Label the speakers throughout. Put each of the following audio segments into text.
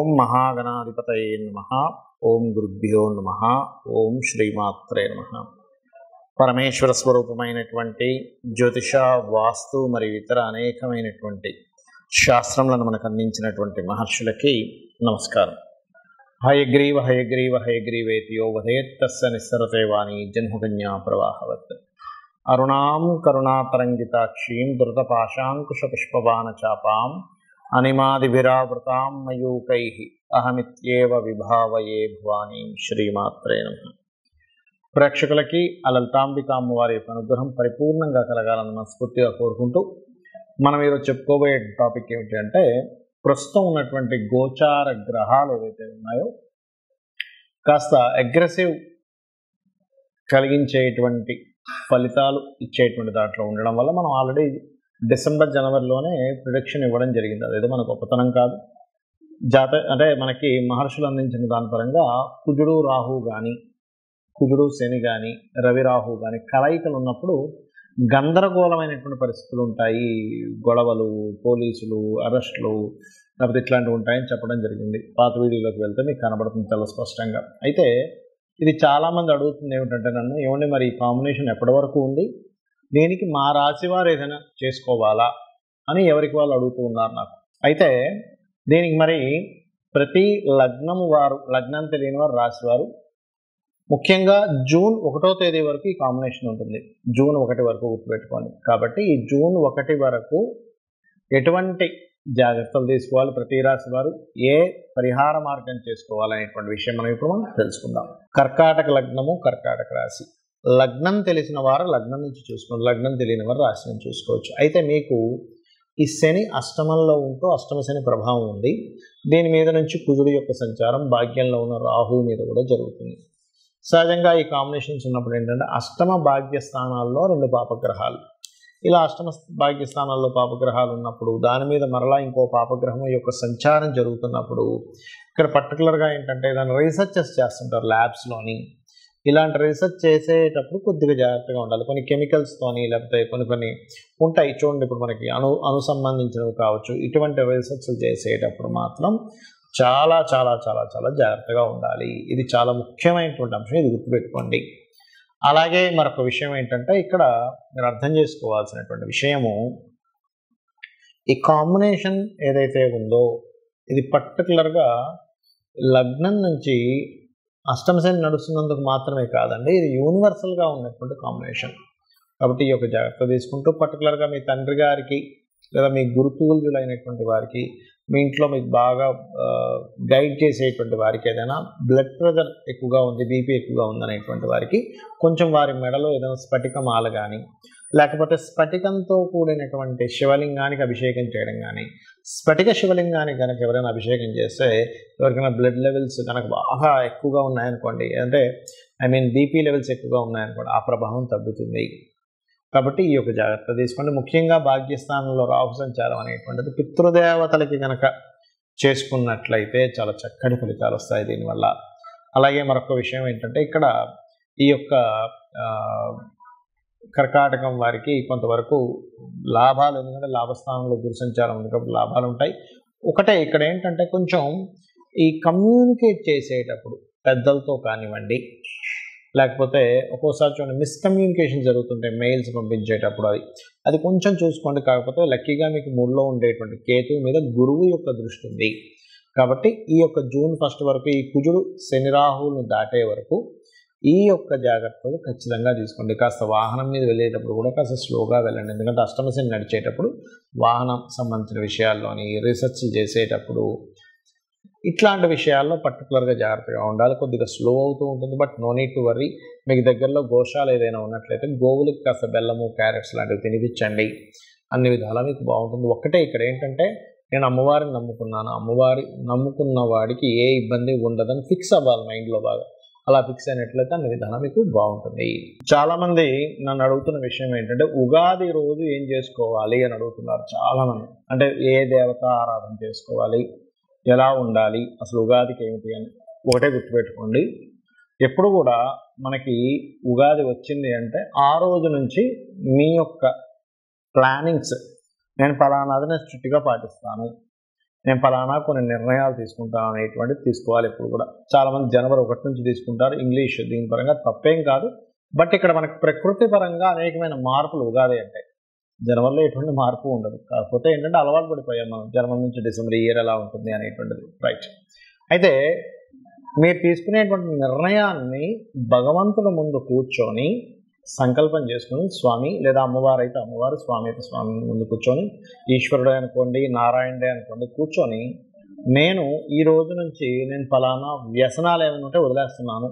Speaker 1: ఓం మహాగణాధిపతయే నమః. ఓం గురుభ్యో నమః. ఓం శ్రీమాత్రే నమః. పరమేశ్వర స్వరూపమైనటువంటి జ్యోతిష, వాస్తు మరియు ఇతర అనేకమైనటువంటి శాస్త్రములను మనకు అందించినటువంటి మహర్షులకి నమస్కారం. హయగ్రీవ హయగ్రీవ హయగ్రీవేతి యో వదేత్ తస్య నిస్సరతే వాణి జన్మకన్యా ప్రవాహవత్. అరుణాం కరుణాతరంగితాక్షీం ధృతపాశాంకుశపుష్పబాణచాపాం అనిమాదిభిరావృతాం మయూకైః అహమిత్యేవ విభావయే భవానీం. శ్రీమాత్రే నమః. ప్రేక్షకులకి ఆ లలితాంబిక అమ్మవారి యొక్క అనుగ్రహం పరిపూర్ణంగా కలగాలని మనస్ఫూర్తిగా కోరుకుంటూ మనం ఈరోజు చెప్పుకోబోయే టాపిక్ ఏమిటి అంటే, ప్రస్తుతం ఉన్నటువంటి గోచార గ్రహాలు ఏవైతే ఉన్నాయో కాస్త అగ్రెసివ్ కలిగించేటువంటి ఫలితాలు ఇచ్చేటువంటి దాంట్లో ఉండడం వల్ల మనం ఆల్రెడీ డిసెంబర్ జనవరిలోనే ప్రిడిక్షన్ ఇవ్వడం జరిగింది. అదేదో మనకు గొప్పతనం కాదు. అంటే మనకి మహర్షులు అందించిన దాని పరంగా కుజుడు రాహు కానీ, కుజుడు శని కానీ, రవి రాహు కానీ కలయికలు ఉన్నప్పుడు గందరగోళమైనటువంటి పరిస్థితులు ఉంటాయి. గొడవలు, పోలీసులు, అరెస్టులు, లేకపోతే ఇట్లాంటివి ఉంటాయని చెప్పడం జరిగింది. పాత వీడియోలోకి వెళ్తే మీకు కనబడుతుంది చాలా స్పష్టంగా. అయితే ఇది చాలామంది అడుగుతుంది ఏమిటంటే, నన్ను ఏమండి మరి ఈ కాంబినేషన్ ఎప్పటి వరకు ఉంది, దీనికి మా రాశి వారు ఏదైనా చేసుకోవాలా అని ఎవరికి వాళ్ళు అడుగుతూ ఉన్నారు నాకు. అయితే దీనికి మరి ప్రతి లగ్నము వారు, లగ్నం తెలియని వారు, రాశి వారు ముఖ్యంగా జూన్ 1వ తేదీ వరకు ఈ కాంబినేషన్ ఉంటుంది. జూన్ 1 వరకు గుర్తుపెట్టుకోండి. కాబట్టి ఈ జూన్ 1 వరకు ఎటువంటి జాగ్రత్తలు తీసుకోవాలి, ప్రతి రాశి వారు ఏ పరిహార మార్గం చేసుకోవాలనేటువంటి విషయం మనం ఇప్పుడు తెలుసుకుందాం. కర్కాటక లగ్నము, కర్కాటక రాశి. లగ్నం తెలిసిన వారు లగ్నం నుంచి చూసుకోండి, లగ్నం తెలియని వారు రాశి నుంచి చూసుకోవచ్చు. అయితే మీకు ఈ శని అష్టమంలో ఉంటూ అష్టమ శని ప్రభావం ఉంది. దీని మీద నుంచి కుజుడు యొక్క సంచారం భాగ్యంలో ఉన్న రాహు మీద కూడా జరుగుతుంది. సహజంగా ఈ కాంబినేషన్స్ ఉన్నప్పుడు ఏంటంటే, అష్టమ భాగ్య స్థానాల్లో 2 పాపగ్రహాలు, ఇలా అష్టమ భాగ్యస్థానాల్లో పాపగ్రహాలు ఉన్నప్పుడు దాని మీద మరలా ఇంకో పాపగ్రహం యొక్క సంచారం జరుగుతున్నప్పుడు ఇక్కడ పర్టికులర్గా ఏంటంటే దాన్ని రీసెర్చెస్ చేస్తుంటారు ల్యాబ్స్లోని. ఇలాంటి రీసెర్చ్ చేసేటప్పుడు కొద్దిగా జాగ్రత్తగా ఉండాలి. కొన్ని కెమికల్స్తోని, లేకపోతే కొన్ని ఉంటాయి చూడండి, ఇప్పుడు మనకి అనుసంబంధించినవి కావచ్చు. ఇటువంటి రీసెర్చ్లు చేసేటప్పుడు మాత్రం చాలా చాలా చాలా చాలా జాగ్రత్తగా ఉండాలి. ఇది చాలా ముఖ్యమైనటువంటి అంశం, ఇది గుర్తుపెట్టుకోండి. అలాగే మరొక విషయం ఏంటంటే, ఇక్కడ మీరు అర్థం చేసుకోవాల్సినటువంటి విషయము, ఈ కాంబినేషన్ ఏదైతే ఉందో ఇది పర్టికులర్గా లగ్నం నుంచి అష్టమ శని నడుస్తున్నందుకు మాత్రమే కాదండి, ఇది యూనివర్సల్గా ఉన్నటువంటి కాంబినేషన్. కాబట్టి ఈ యొక్క జాగ్రత్త తీసుకుంటూ పర్టికులర్గా మీ తండ్రి గారికి లేదా మీ గురుతుల్యులైనటువంటి వారికి, మీ ఇంట్లో మీకు బాగా గైడ్ చేసేటువంటి వారికి, ఏదైనా బ్లడ్ ప్రెషర్ ఎక్కువగా ఉంది, బీపీ ఎక్కువగా ఉందనేటువంటి వారికి కొంచెం వారి మెడలో ఏదైనా స్ఫటిక మాల కానీ, లేకపోతే స్ఫటికంతో కూడినటువంటి శివలింగానికి అభిషేకం చేయడం కానీ, స్ఫటిక శివలింగానికి కనుక ఎవరైనా అభిషేకం చేస్తే, ఎవరికైనా బ్లడ్ లెవెల్స్ కనుక బాగా ఎక్కువగా ఉన్నాయనుకోండి, అంటే బీపీ లెవెల్స్ ఎక్కువగా ఉన్నాయనుకోండి, ఆ ప్రభావం తగ్గుతుంది. కాబట్టి ఈ యొక్క జాగ్రత్త తీసుకోండి. ముఖ్యంగా భాగ్యస్థానంలో రాహు సంచారం అనేటువంటిది పితృదేవతలకి కనుక చేసుకున్నట్లయితే చాలా చక్కటి ఫలితాలు వస్తాయి దీనివల్ల. అలాగే మరొక విషయం ఏంటంటే, ఇక్కడ ఈ యొక్క కర్కాటకం వారికి కొంతవరకు లాభాలు, ఎందుకంటే లాభస్థానంలో గురు సంచారం ఉంది కాబట్టి లాభాలు ఉంటాయి. ఒకటే ఇక్కడ ఏంటంటే, కొంచెం ఈ కమ్యూనికేట్ చేసేటప్పుడు పెద్దలతో కానివ్వండి, లేకపోతే ఒక్కోసారి చూడండి మిస్కమ్యూనికేషన్ జరుగుతుంటాయి మెయిల్స్ పంపించేటప్పుడు, అది కొంచెం చూసుకోండి. కాకపోతే లక్కీగా మీకు 3లో ఉండేటువంటి కేతువు మీద గురువు యొక్క దృష్టి ఉంది. కాబట్టి ఈ యొక్క జూన్ 1 వరకు ఈ కుజుడు శని రాహువులను దాటే వరకు ఈ యొక్క జాగ్రత్తలు ఖచ్చితంగా తీసుకోండి. కాస్త వాహనం మీద వెళ్ళేటప్పుడు కూడా కాస్త స్లోగా వెళ్ళండి, ఎందుకంటే అష్టమ శని నడిచేటప్పుడు వాహనం సంబంధించిన విషయాల్లోని రీసెర్చ్ చేసేటప్పుడు ఇట్లాంటి విషయాల్లో పర్టికులర్గా జాగ్రత్తగా ఉండాలి. కొద్దిగా స్లో అవుతూ ఉంటుంది, but no need to worry. మీకు దగ్గరలో గోశాల ఏదైనా ఉన్నట్లయితే గోవులకి కాస్త బెల్లము, క్యారెట్స్ లాంటివి తినిపించండి. అన్ని విధాలా మీకు బాగుంటుంది. ఒక్కటే ఇక్కడ ఏంటంటే, నేను అమ్మవారిని నమ్ముకున్నాను, అమ్మవారి నమ్ముకున్న వాడికి ఏ ఇబ్బంది ఉండదని ఫిక్స్ అవ్వాలి మైండ్లో బాగా. అలా ఫిక్స్ అయినట్లయితే అన్ని విధాలా మీకు బాగుంటుంది. చాలామంది నన్ను అడుగుతున్న విషయం ఏంటంటే, ఉగాది రోజు ఏం చేసుకోవాలి అని అడుగుతున్నారు చాలామంది. అంటే ఏ దేవత ఆరాధన చేసుకోవాలి, ఎలా ఉండాలి, అసలు ఉగాదికి ఏమిటి అని. ఒకటే గుర్తుపెట్టుకోండి, ఎప్పుడు కూడా మనకి ఉగాది వచ్చింది అంటే ఆ రోజు నుంచి మీ యొక్క ప్లానింగ్స్, నేను ఫలానాది నేను స్ట్రిక్ట్గా పాటిస్తాను, నేను ఫలానా కొన్ని నిర్ణయాలు తీసుకుంటాను అనేటువంటిది తీసుకోవాలి ఎప్పుడు కూడా. చాలామంది జనవరి 1 నుంచి తీసుకుంటారు. ఇంగ్లీష్ దీని పరంగా తప్పేం కాదు. బట్ ఇక్కడ మనకి ప్రకృతి పరంగా అనేకమైన మార్పులు ఉగాది అంటే. జనవరిలో ఎటువంటి మార్పు ఉండదు. కాకపోతే ఏంటంటే అలవాటు పడిపోయాం మనం జనవరి నుంచి డిసెంబర్ ఇయర్ ఎలా ఉంటుంది అనేటువంటిది. రైట్. అయితే మీరు తీసుకునేటువంటి నిర్ణయాన్ని భగవంతుడి ముందు కూర్చొని సంకల్పం చేసుకుని, స్వామి లేదా అమ్మవారు అయితే అమ్మవారు, స్వామి అయితే స్వామి ముందు కూర్చొని, ఈశ్వరుడే అనుకోండి, నారాయణుడే అనుకోండి, కూర్చొని నేను ఈ రోజు నుంచి నేను ఫలానా వ్యసనాలు ఏమైనా ఉంటే వదిలేస్తున్నాను,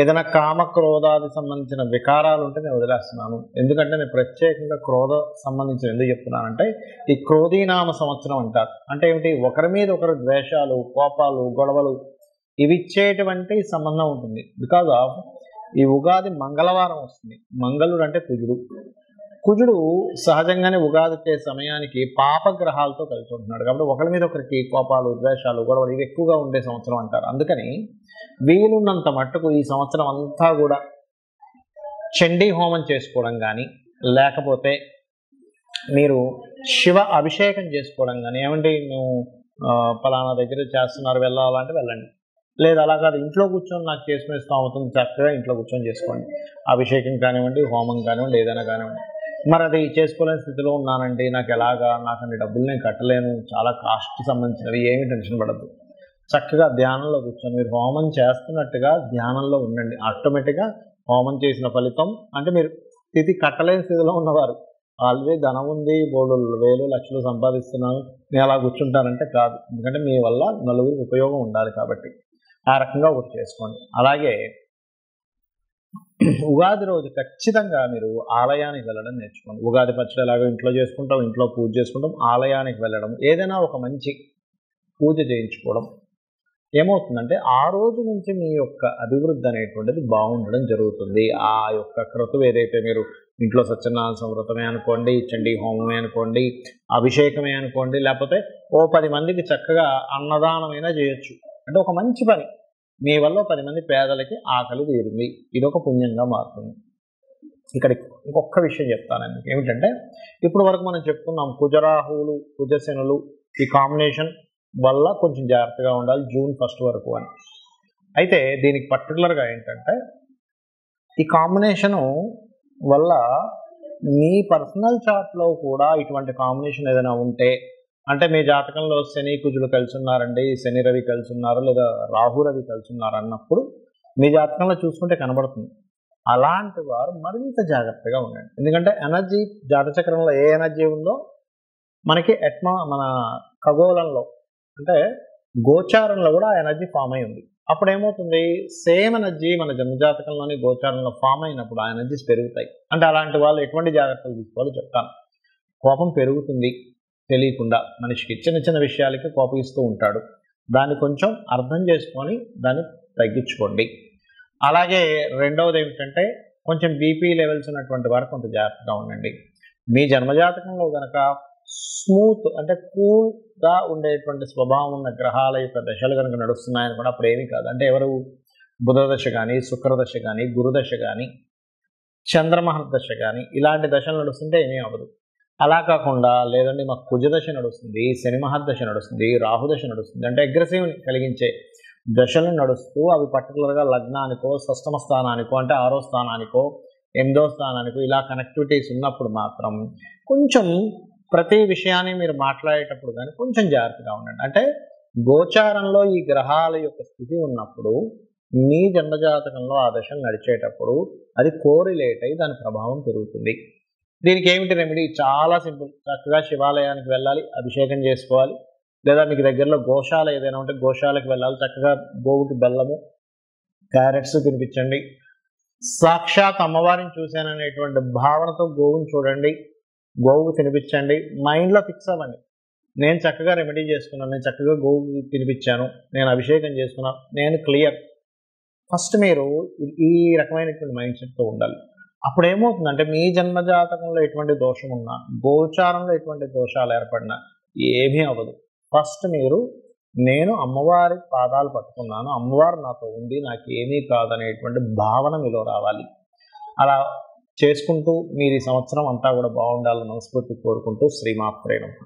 Speaker 1: ఏదైనా కామక్రోధాది సంబంధించిన వికారాలు ఉంటే నేను వదిలేస్తున్నాను. ఎందుకంటే నేను ప్రత్యేకంగా క్రోధ సంబంధించిన ఎందుకు చెప్తున్నానంటే ఈ క్రోధీనామ సంవత్సరం అంటారు. అంటే ఏమిటి, ఒకరి మీద ఒకరు ద్వేషాలు, కోపాలు, గొడవలు ఇవి ఇచ్చేటువంటి సంబంధం ఉంటుంది. బికాజ్ ఆఫ్ ఈ ఉగాది మంగళవారం వస్తుంది. మంగళుడు అంటే కుజుడు సహజంగానే ఉగాది సమయానికి పాపగ్రహాలతో కలిసి ఉంటున్నాడు. కాబట్టి ఒకరి మీద ఒకరికి కోపాలు, ద్వేషాలు, గొడవలు ఇవి ఎక్కువగా ఉండే సంవత్సరం అంటారు. అందుకని వీలున్నంత మట్టుకు ఈ సంవత్సరం అంతా కూడా చండీ హోమం చేసుకోవడం కానీ, లేకపోతే మీరు శివ అభిషేకం చేసుకోవడం కానీ, ఏమంటే నువ్వు ఫలానా దగ్గర చేస్తున్నారు వెళ్ళాలంటే వెళ్ళండి, లేదు అలా కాదు ఇంట్లో కూర్చొని నాకు చేసుకునే స్థామవుతుంది చక్కగా ఇంట్లో కూర్చొని చేసుకోండి. అభిషేకం కానివ్వండి, హోమం కానివ్వండి, ఏదైనా కానివ్వండి. మరి అది చేసుకోలేని స్థితిలో ఉన్నానండి, నాకు ఎలాగా, నాకు అన్ని డబ్బులు నేను కట్టలేను, చాలా కాస్ట్కి సంబంధించినవి, ఏమీ టెన్షన్ పడద్దు. చక్కగా ధ్యానంలో కూర్చొని మీరు హోమం చేస్తున్నట్టుగా ధ్యానంలో ఉండండి. ఆటోమేటిక్గా హోమం చేసిన ఫలితం అంటే మీరు స్థితి కట్టలేని స్థితిలో ఉన్నవారు, ఆల్రెడీ ధనం ఉంది, బోర్డు వేలు లక్షలు సంపాదిస్తున్నాను, నేను అలా కూర్చుంటానంటే కాదు. ఎందుకంటే మీ వల్ల నలుగురికి ఉపయోగం ఉండాలి కాబట్టి ఆ రకంగా ఒకటి చేసుకోండి. అలాగే ఉగాది రోజు ఖచ్చితంగా మీరు ఆలయానికి వెళ్ళడం నేర్చుకోండి. ఉగాది పచ్చడి ఎలాగో ఇంట్లో చేసుకుంటాం, ఇంట్లో పూజ చేసుకుంటాం, ఆలయానికి వెళ్ళడం, ఏదైనా ఒక మంచి పూజ చేయించుకోవడం ఏమవుతుందంటే ఆ రోజు నుంచి మీ యొక్క అభివృద్ధి అనేటువంటిది బాగుండడం జరుగుతుంది. ఆ యొక్క క్రతువు ఏదైతే మీరు ఇంట్లో సత్యనారాయణ వ్రతమే అనుకోండి, చండీ హోమమే అనుకోండి, అభిషేకమే అనుకోండి, లేకపోతే ఓ 10 మందికి చక్కగా అన్నదానమైనా చేయొచ్చు. అంటే ఒక మంచి పని మీ వల్ల 10 మంది పేదలకి ఆకలి తీరింది, ఇది ఒక పుణ్యంగా మారుతుంది. ఇక్కడ ఇంకొక విషయం చెప్తాను ఏమిటంటే, ఇప్పుడు వరకు మనం చెప్పుకున్నాం కుజరాహువులు, కుజశనులు ఈ కాంబినేషన్ వల్ల కొంచెం జాగ్రత్తగా ఉండాలి జూన్ 1 వరకు అని. అయితే దీనికి పర్టికులర్గా ఏంటంటే ఈ కాంబినేషను వల్ల మీ పర్సనల్ చార్ట్లో కూడా ఇటువంటి కాంబినేషన్ ఏదైనా ఉంటే, అంటే మీ జాతకంలో శని కుజులు కలిసి ఉన్నారండి, శని రవి కలిసి ఉన్నారు, లేదా రాహు రవి కలిసి ఉన్నారు అన్నప్పుడు మీ జాతకంలో చూసుకుంటే కనబడుతుంది. అలాంటి వారు మరింత జాగ్రత్తగా ఉండండి. ఎందుకంటే ఎనర్జీ జాతచక్రంలో ఏ ఎనర్జీ ఉందో మనకి మన ఖగోళంలో అంటే గోచారంలో కూడా ఆ ఎనర్జీ ఫామ్ అయి ఉంది. అప్పుడు ఏమవుతుంది, సేమ్ ఎనర్జీ మన జన్మజాతకంలోని గోచారంలో ఫామ్ అయినప్పుడు ఆ ఎనర్జీస్ పెరుగుతాయి. అంటే అలాంటి వాళ్ళు ఎటువంటి జాగ్రత్తలు తీసుకోవాలో చెప్తాను. కోపం పెరుగుతుంది తెలియకుండా, మనిషికి చిన్న చిన్న విషయాలకి కోపగిస్తూ ఉంటాడు. దాన్ని కొంచెం అర్థం చేసుకొని దాన్ని తగ్గించుకోండి. అలాగే రెండవది ఏమిటంటే కొంచెం బీపీ లెవెల్స్ ఉన్నటువంటి వారు కొంత జాగ్రత్తగా ఉండండి. మీ జన్మజాతకంలో కనుక స్మూత్ అంటే కూల్గా ఉండేటువంటి స్వభావం ఉన్న గ్రహాల యొక్క దశలు కనుక నడుస్తున్నాయని కూడా అప్పుడు ఏమీ కాదు. అంటే ఎవరు బుధదశ కానీ, శుక్రదశ కానీ, గురుదశ కానీ, చంద్రమహర్దశ కానీ ఇలాంటి దశలు నడుస్తుంటే ఏమీ అవ్వదు. అలా కాకుండా లేదండి మాకు కుజదశ నడుస్తుంది, శని మహర్దశ నడుస్తుంది, రాహుదశ నడుస్తుంది అంటే అగ్రెసివ్ కలిగించే దశలు నడుస్తూ అవి పర్టికులర్గా లగ్నానికో, షష్టమ స్థానానికో అంటే 6వ స్థానానికో, 8వ స్థానానికో ఇలా కనెక్టివిటీస్ ఉన్నప్పుడు మాత్రం కొంచెం ప్రతి విషయాన్ని మీరు మాట్లాడేటప్పుడు కానీ కొంచెం జాగ్రత్తగా ఉండండి. అంటే గోచారంలో ఈ గ్రహాల యొక్క స్థితి ఉన్నప్పుడు మీ జన్మజాతకంలో ఆ దశలు నడిచేటప్పుడు అది కోరిలేట్ అయ్యి దాని ప్రభావం పెరుగుతుంది. దీనికి ఏమిటి రెమెడీ? చాలా సింపుల్. చక్కగా శివాలయానికి వెళ్ళాలి, అభిషేకం చేసుకోవాలి, లేదా మీకు దగ్గరలో గోశాల ఏదైనా ఉంటే గోశాలకు వెళ్ళాలి, చక్కగా గోవుకి బెల్లము, క్యారెట్స్ తినిపించండి. సాక్షాత్ అమ్మవారిని చూశాననేటువంటి భావనతో గోవుని చూడండి, గోవుకు తినిపించండి. మైండ్లో ఫిక్స్ అవ్వండి, నేను చక్కగా రెమెడీ చేసుకున్నాను, నేను చక్కగా గోవుకి తినిపించాను, నేను అభిషేకం చేసుకున్నాను, నేను క్లియర్. ఫస్ట్ మీరు ఈ రకమైనటువంటి మైండ్ సెట్తో ఉండాలి. అప్పుడు ఏమవుతుందంటే మీ జన్మజాతకంలో ఎటువంటి దోషం ఉన్నా, గోచారంలో ఎటువంటి దోషాలు ఏర్పడినా ఏమీ అవ్వదు. ఫస్ట్ మీరు నేను అమ్మవారి పాదాలు పట్టుకున్నాను, అమ్మవారు నాతో ఉంది, నాకు ఏమీ కాదనేటువంటి భావన మీలో రావాలి. అలా చేసుకుంటూ మీరు ఈ సంవత్సరం అంతా కూడా బాగుండాలని మనస్ఫూర్తి కోరుకుంటూ శ్రీమాత్రే నమః.